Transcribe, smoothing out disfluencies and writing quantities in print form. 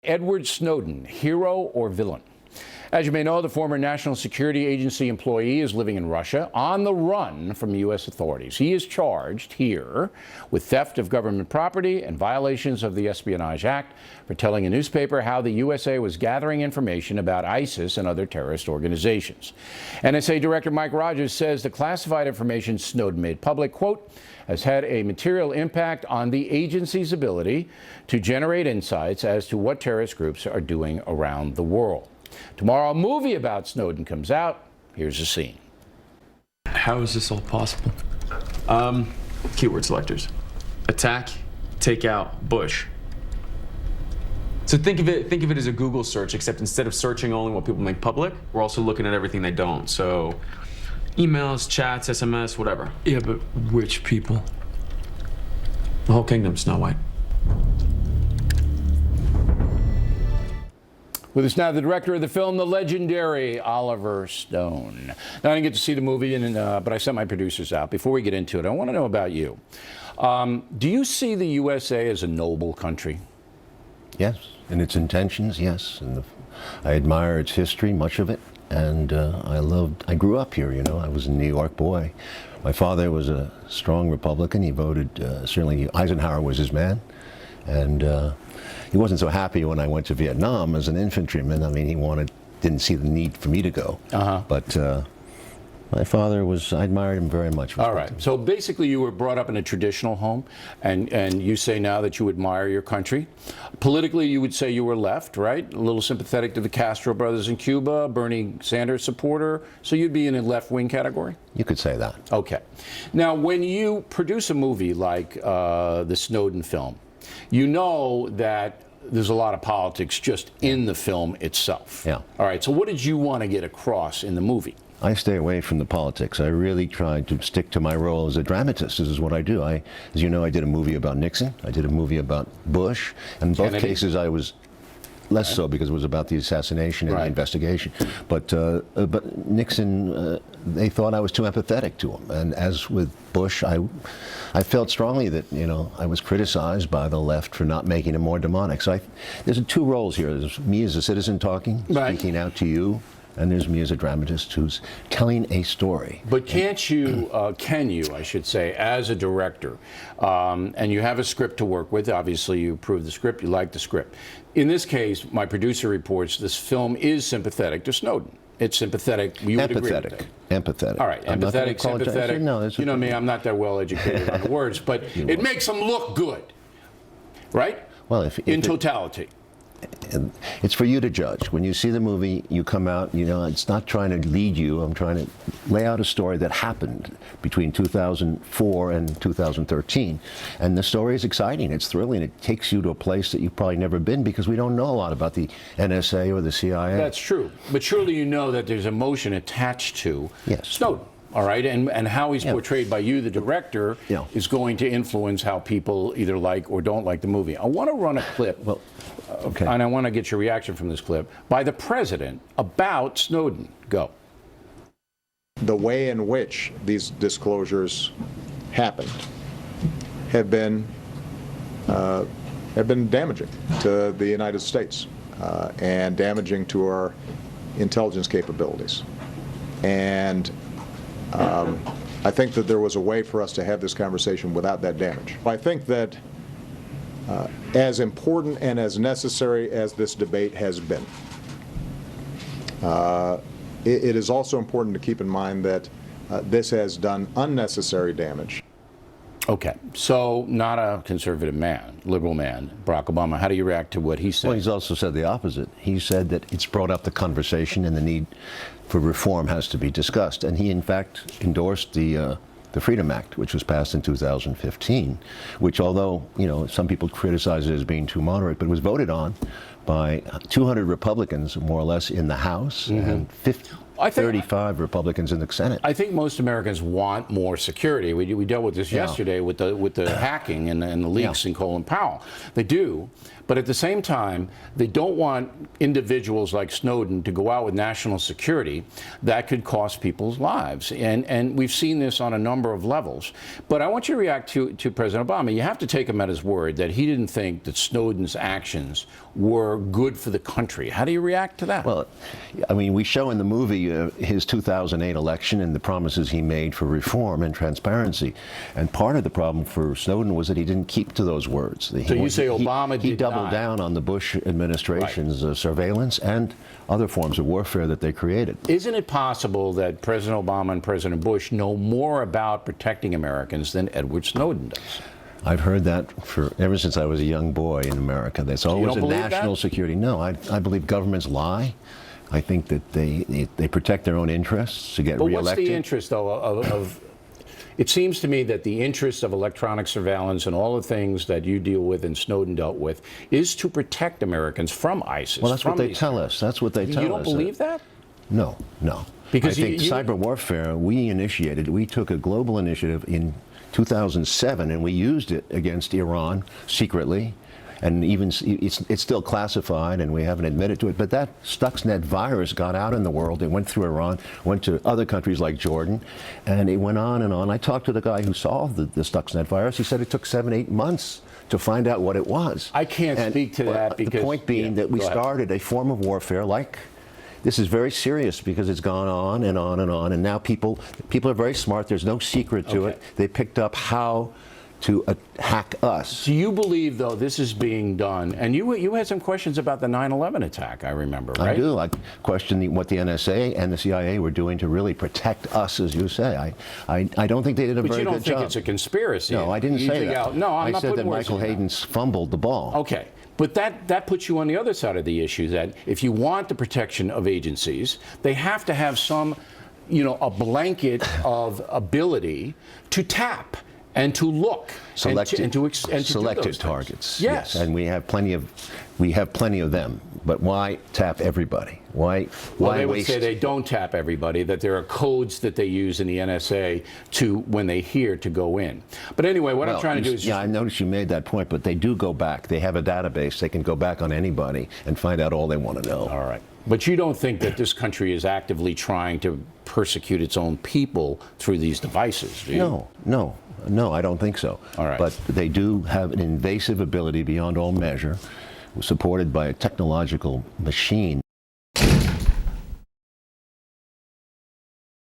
Edward Snowden, hero or villain? As you may know, the former National Security Agency employee is living in Russia on the run from U.S. authorities. He is charged here with theft of government property and violations of the Espionage Act for telling a newspaper how the USA was gathering information about ISIS and other terrorist organizations. NSA Director Mike Rogers says the classified information Snowden made public, quote, has had a material impact on the agency's ability to generate insights as to what terrorist groups are doing around the world. Tomorrow, a movie about Snowden comes out. Here's a scene. How is this all possible? Keyword selectors. Attack, take out, Bush. So think of it as a Google search, except instead of searching only what people make public, we're also looking at everything they don't. So emails, chats, SMS, whatever. Yeah, but which people? The whole kingdom, Snow White. With us now, the director of the film, the legendary Oliver Stone. Now, I didn't get to see the movie, but I sent my producers out. Before we get into it, I want to know about you. Do you see the USA as a noble country? Yes, in its intentions, yes. And I admire its history, much of it. And I grew up here, you know. I was a New York boy. My father was a strong Republican. He voted, certainly Eisenhower was his man. And he wasn't so happy when I went to Vietnam as an infantryman. I mean, he didn't see the need for me to go. But my father I admired him very much. All right. So basically you were brought up in a traditional home, and you say now that you admire your country. Politically, you would say you were left, right? A little sympathetic to the Castro brothers in Cuba, Bernie Sanders supporter. So you'd be in a left-wing category? You could say that. Okay. Now, when you produce a movie like the Snowden film, you know that there's a lot of politics just in the film itself. Yeah. All right, so what did you want to get across in the movie? I stay away from the politics. I really tried to stick to my role as a dramatist. This is what I do. As you know, I did a movie about Nixon. I did a movie about Bush. And in both cases, I was less so because it was about the assassination and the investigation. But Nixon, they thought I was too empathetic to him. And as with Bush, I felt strongly that, you know, I was criticized by the left for not making him more demonic. So there's two roles here. There's me as a citizen talking, speaking out to you, and there's me as a dramatist who's telling a story. But can't you, can you, I should say, as a director, and you have a script to work with, obviously you approve the script, you like the script. In this case, my producer reports this film is sympathetic to Snowden. It's sympathetic. You would agree with that. Empathetic. All right, empathetic, sympathetic. No, you know me, I'm not that well educated on the words, but it makes them look good, right? Well, in totality. It's for you to judge. When you see the movie, you come out, you know, it's not trying to lead you. I'm trying to lay out a story that happened between 2004 and 2013. And the story is exciting. It's thrilling. It takes you to a place that you've probably never been because we don't know a lot about the NSA or the CIA. That's true. But surely you know that there's emotion attached to Snowden. All right, and how he's portrayed by you, the director, is going to influence how people either like or don't like the movie. I want to run a clip, and I want to get your reaction from this clip, by the president about Snowden. Go. The way in which these disclosures happened have been damaging to the United States and damaging to our intelligence capabilities. And I think that there was a way for us to have this conversation without that damage. I think that as important and as necessary as this debate has been, it is also important to keep in mind that this has done unnecessary damage. Okay, so not a conservative man, liberal man, Barack Obama. How do you react to what he said? Well, he's also said the opposite. He said that it's brought up the conversation and the need for reform has to be discussed. And he, in fact, endorsed the Freedom Act, which was passed in 2015, which, although, you know, some people criticize it as being too moderate, but it was voted on by 200 Republicans, more or less, in the House, and I think- 35 Republicans in the Senate. I think most Americans want more security. We dealt with this yesterday with the hacking and the leaks in Colin Powell. They do, but at the same time, they don't want individuals like Snowden to go out with national security that could cost people's lives. And we've seen this on a number of levels. But I want you to react to President Obama. You have to take him at his word that he didn't think that Snowden's actions were good for the country. How do you react to that? Well, I mean, we show in the movie his 2008 election and the promises he made for reform and transparency. And part of the problem for Snowden was that he didn't keep to those words. So you say Obama he did doubled not. down on the Bush administration's surveillance and other forms of warfare that they created. Isn't it possible that President Obama and President Bush know more about protecting Americans than Edward Snowden does? I've heard that ever since I was a young boy in America. There's always don't a believe national that? security. No, I believe governments lie. I think that they protect their own interests to get But reelected. what's the interest, though, of it seems to me that the interest of electronic surveillance and all the things that you deal with and Snowden dealt with is to protect Americans from ISIS. Well, that's what from they these- tell us. That's what they tell us. You don't believe that? No, no. Because I think you- cyber warfare, we took a global initiative in 2007 and we used it against Iran secretly. And even it's still classified and we haven't admitted to it. But that Stuxnet virus got out in the world. It went through Iran, went to other countries like Jordan, and it went on and on. I talked to the guy who solved the Stuxnet virus. He said it took 7-8 months to find out what it was. I can't speak to that because... The point being that we started a form of warfare like... This is very serious because it's gone on and on and on. And now people are very smart. There's no secret to it. They picked up how to hack us. Do you believe, though, this is being done? And you had some questions about the 9/11 attack, I remember, right? I do. I question what the NSA and the CIA were doing to really protect us, as you say. I don't think they did a But very you don't good think job. it's a conspiracy? No, I didn't You say dig that. out- No, I'm I not said putting that words Michael in your mouth. Hayden fumbled the ball. Okay. But that puts you on the other side of the issue, that if you want the protection of agencies, they have to have some, a blanket of ability to tap and to look Selected, and to do selected those things. targets. Yes. And we have plenty of them. But why tap everybody? Why Well, they would waste? say they don't tap everybody, that there are codes that they use in the NSA to, when they hear, to go in. But anyway, what I'm trying to do is I noticed you made that point, but they do go back. They have a database. They can go back on anybody and find out all they want to know. All right. But you don't think that this country is actively trying to persecute its own people through these devices, do you? No, I don't think so. All right. But they do have an invasive ability beyond all measure, supported by a technological machine.